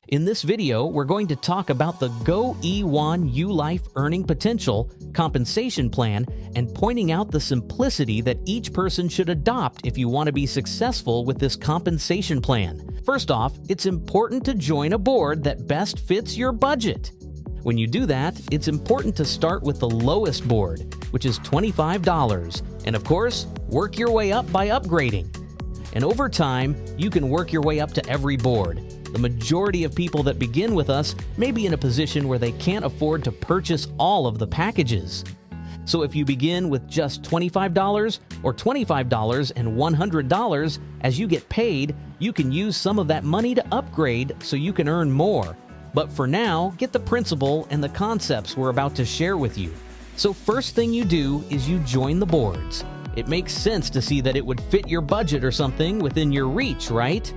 In this video, we're going to talk about the Go E1U Life earning potential, compensation plan, and pointing out the simplicity that each person should adopt if you want to be successful with this compensation plan. First off, it's important to join a board that best fits your budget. When you do that, it's important to start with the lowest board, which is $25, and of course, work your way up by upgrading. And over time, you can work your way up to every board. The majority of people that begin with us may be in a position where they can't afford to purchase all of the packages. So if you begin with just $25 or $25 and $100, as you get paid, you can use some of that money to upgrade so you can earn more. But for now, get the principle and the concepts we're about to share with you. So first thing you do is you join the boards. It makes sense to see that it would fit your budget or something within your reach, right?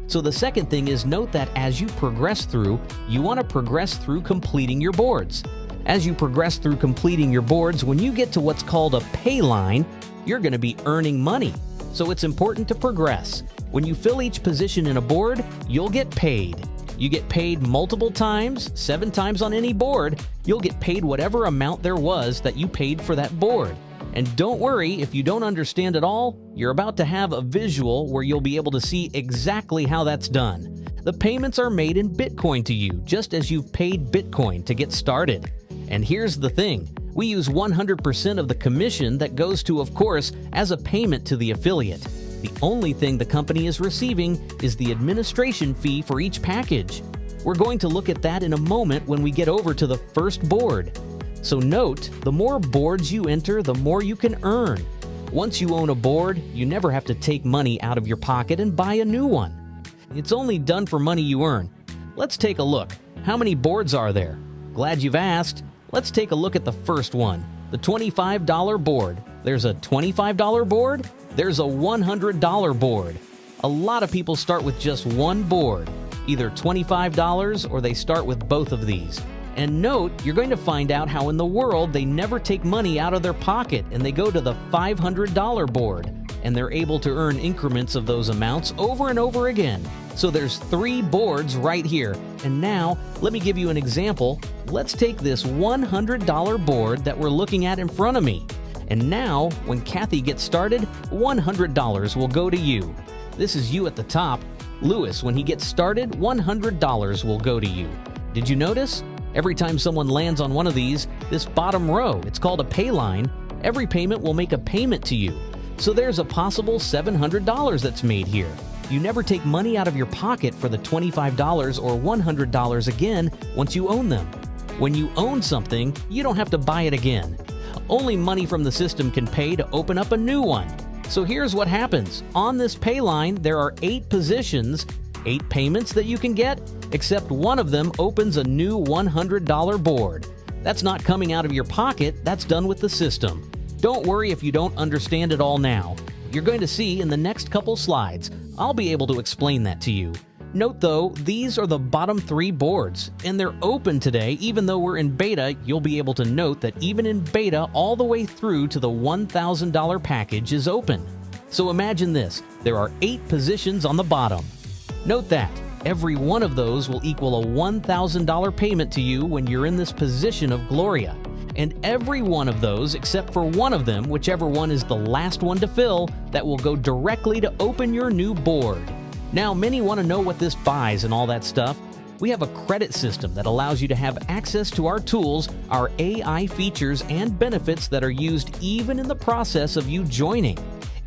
So the second thing is note that as you progress through, you want to progress through completing your boards. As you progress through completing your boards, when you get to what's called a pay line, you're going to be earning money. So it's important to progress. When you fill each position in a board, you'll get paid. You get paid multiple times, 7 times on any board, you'll get paid whatever amount there was that you paid for that board. And don't worry if you don't understand it all, you're about to have a visual where you'll be able to see exactly how that's done. The payments are made in Bitcoin to you, just as you've paid Bitcoin to get started. And here's the thing, we use 100% of the commission that goes to, of course, as a payment to the affiliate. The only thing the company is receiving is the administration fee for each package. We're going to look at that in a moment when we get over to the first board. So note, the more boards you enter, the more you can earn. Once you own a board, you never have to take money out of your pocket and buy a new one. It's only done for money you earn. Let's take a look. How many boards are there? Glad you've asked. Let's take a look at the first one, the $25 board. There's a $25 board. There's a $100 board. A lot of people start with just one board, either $25 or they start with both of these. And note, you're going to find out how in the world they never take money out of their pocket and they go to the $500 board, and they're able to earn increments of those amounts over and over again. So there's 3 boards right here. And now, let me give you an example. Let's take this $100 board that we're looking at in front of me. And now, when Kathy gets started, $100 will go to you. This is you at the top. Louis, when he gets started, $100 will go to you. Did you notice? Every time someone lands on one of these, this bottom row, it's called a pay line, every payment will make a payment to you. So there's a possible $700 that's made here. You never take money out of your pocket for the $25 or $100 again once you own them. When you own something, you don't have to buy it again. Only money from the system can pay to open up a new one. So here's what happens. On this pay line, there are 8 positions, 8 payments that you can get, except one of them opens a new $100 board. That's not coming out of your pocket, that's done with the system. Don't worry if you don't understand it all now. You're going to see in the next couple slides. I'll be able to explain that to you. Note though, these are the bottom 3 boards, and they're open today. Even though we're in beta, you'll be able to note that even in beta, all the way through to the $1,000 package is open. So imagine this, there are 8 positions on the bottom. Note that every one of those will equal a $1,000 payment to you when you're in this position of Gloria. And every one of those, except for one of them, whichever one is the last one to fill, that will go directly to open your new board. Now, many want to know what this buys and all that stuff. We have a credit system that allows you to have access to our tools, our AI features, and benefits that are used even in the process of you joining.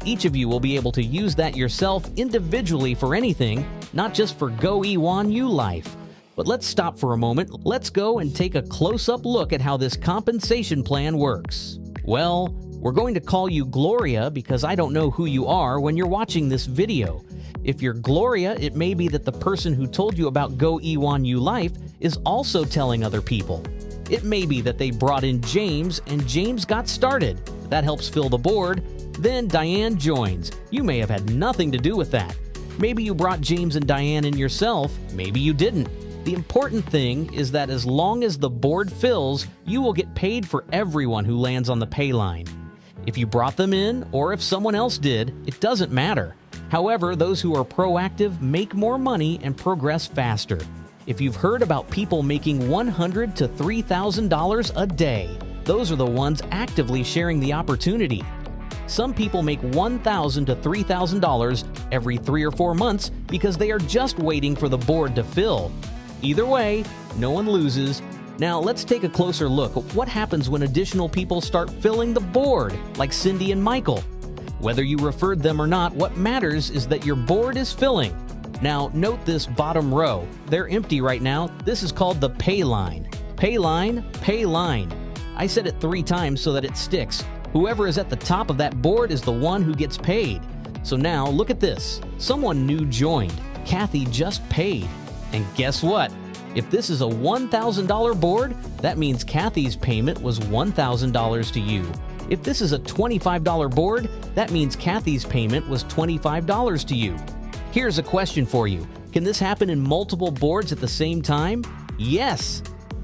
Each of you will be able to use that yourself individually for anything, not just for Go E1U Life. But let's stop for a moment. Let's go and take a close-up look at how this compensation plan works. Well, we're going to call you Gloria because I don't know who you are when you're watching this video. If you're Gloria, it may be that the person who told you about Go E1U Life is also telling other people. It may be that they brought in James and James got started. That helps fill the board. Then Diane joins. You may have had nothing to do with that. Maybe you brought James and Diane in yourself. Maybe you didn't. The important thing is that as long as the board fills, you will get paid for everyone who lands on the pay line. If you brought them in or if someone else did, it doesn't matter. However, those who are proactive make more money and progress faster. If you've heard about people making $100,000 to $3,000 a day, those are the ones actively sharing the opportunity. Some people make $1,000 to $3,000 every 3 or 4 months because they are just waiting for the board to fill. Either way, no one loses. Now let's take a closer look at what happens when additional people start filling the board, like Cindy and Michael. Whether you referred them or not, what matters is that your board is filling. Now note this bottom row. They're empty right now. This is called the pay line. Pay line, pay line. I said it 3 times so that it sticks. Whoever is at the top of that board is the one who gets paid. So now look at this. Someone new joined. Kathy just paid. And guess what? If this is a $1,000 board, that means Kathy's payment was $1,000 to you. If this is a $25 board, that means Kathy's payment was $25 to you. Here's a question for you. Can this happen in multiple boards at the same time? Yes!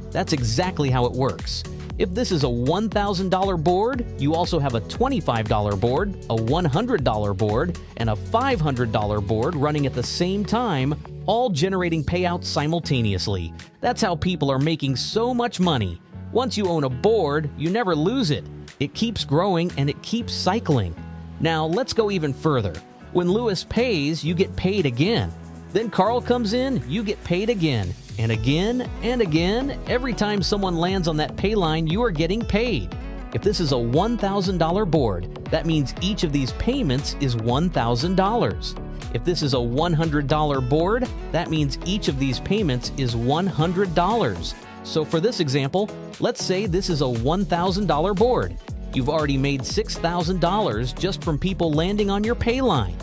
That's exactly how it works. If this is a $1,000 board, you also have a $25 board, a $100 board, and a $500 board running at the same time, all generating payouts simultaneously. That's how people are making so much money. Once you own a board, you never lose it. It keeps growing and it keeps cycling. Now let's go even further. When Lewis pays, you get paid again. Then Carl comes in, you get paid again. And again and again, every time someone lands on that pay line, you are getting paid. If this is a $1,000 board, that means each of these payments is $1,000. If this is a $100 board, that means each of these payments is $100. So for this example, let's say this is a $1,000 board. You've already made $6,000 just from people landing on your pay line.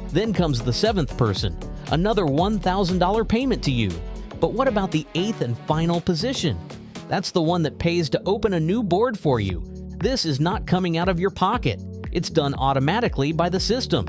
Then comes the 7th person, another $1,000 payment to you. But what about the 8th and final position? That's the one that pays to open a new board for you. This is not coming out of your pocket. It's done automatically by the system.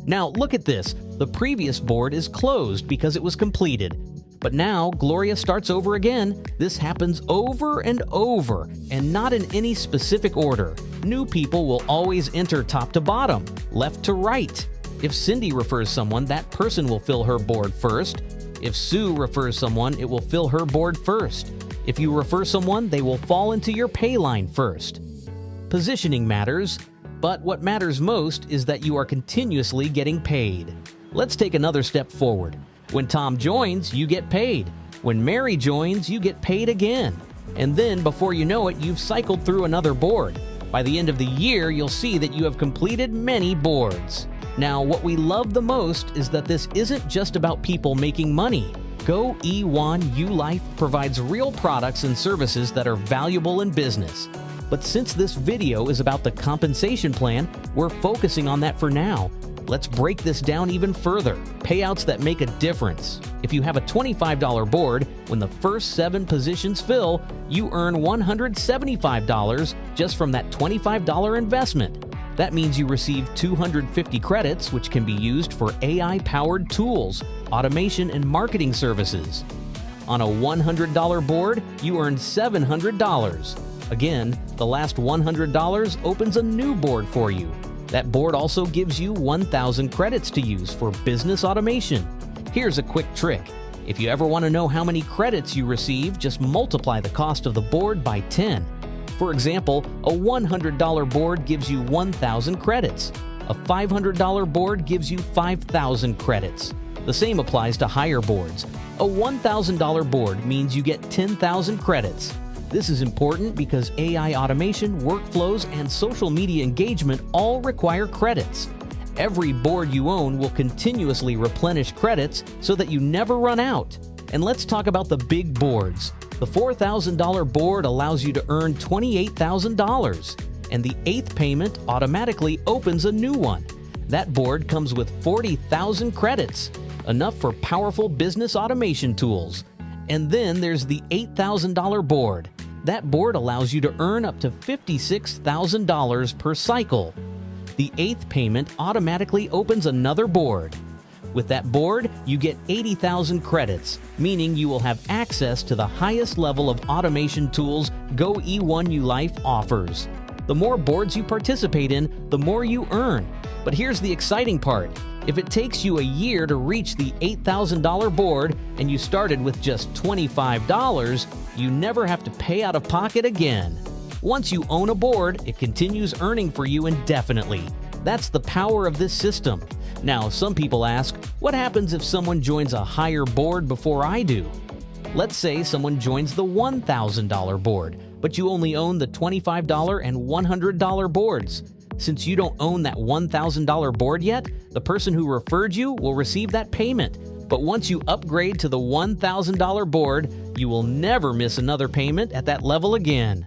Now look at this. The previous board is closed because it was completed. But now Gloria starts over again. This happens over and over, and not in any specific order. New people will always enter top to bottom, left to right. If Cindy refers someone, that person will fill her board first. If Sue refers someone, it will fill her board first. If you refer someone, they will fall into your pay line first. Positioning matters, but what matters most is that you are continuously getting paid. Let's take another step forward. When Tom joins, you get paid. When Mary joins, you get paid again. And then, before you know it, you've cycled through another board. By the end of the year, you'll see that you have completed many boards. Now, what we love the most is that this isn't just about people making money. Go E1U Life provides real products and services that are valuable in business. But since this video is about the compensation plan, we're focusing on that for now. Let's break this down even further. Payouts that make a difference. If you have a $25 board, when the first 7 positions fill, you earn $175 just from that $25 investment. That means you receive 250 credits, which can be used for AI-powered tools, automation, and marketing services. On a $100 board, you earn $700. Again, the last $100 opens a new board for you. That board also gives you 1,000 credits to use for business automation. Here's a quick trick. If you ever want to know how many credits you receive, just multiply the cost of the board by 10. For example, a $100 board gives you 1,000 credits. A $500 board gives you 5,000 credits. The same applies to higher boards. A $1,000 board means you get 10,000 credits. This is important because AI automation, workflows, and social media engagement all require credits. Every board you own will continuously replenish credits so that you never run out. And let's talk about the big boards. The $4,000 board allows you to earn $28,000, and the 8th payment automatically opens a new one. That board comes with 40,000 credits, enough for powerful business automation tools. And then there's the $8,000 board. That board allows you to earn up to $56,000 per cycle. The 8th payment automatically opens another board. With that board, you get 80,000 credits, meaning you will have access to the highest level of automation tools Go E1U Life offers. The more boards you participate in, the more you earn. But here's the exciting part. If it takes you a year to reach the $8,000 board and you started with just $25, you never have to pay out of pocket again. Once you own a board, it continues earning for you indefinitely. That's the power of this system. Now, some people ask, what happens if someone joins a higher board before I do? Let's say someone joins the $1,000 board, but you only own the $25 and $100 boards. Since you don't own that $1,000 board yet, the person who referred you will receive that payment. But once you upgrade to the $1,000 board, you will never miss another payment at that level again.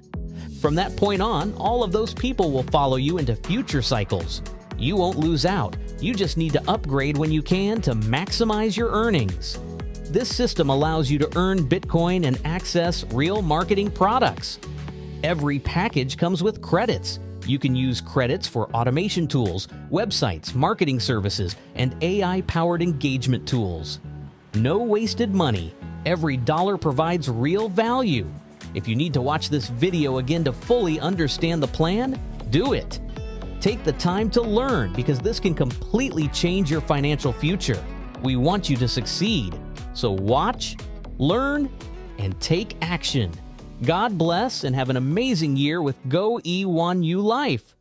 From that point on, all of those people will follow you into future cycles. You won't lose out. You just need to upgrade when you can to maximize your earnings. This system allows you to earn Bitcoin and access real marketing products. Every package comes with credits. You can use credits for automation tools, websites, marketing services, and AI-powered engagement tools. No wasted money. Every dollar provides real value. If you need to watch this video again to fully understand the plan, do it. Take the time to learn because this can completely change your financial future. We want you to succeed. So watch, learn, and take action. God bless and have an amazing year with Go E1U Life.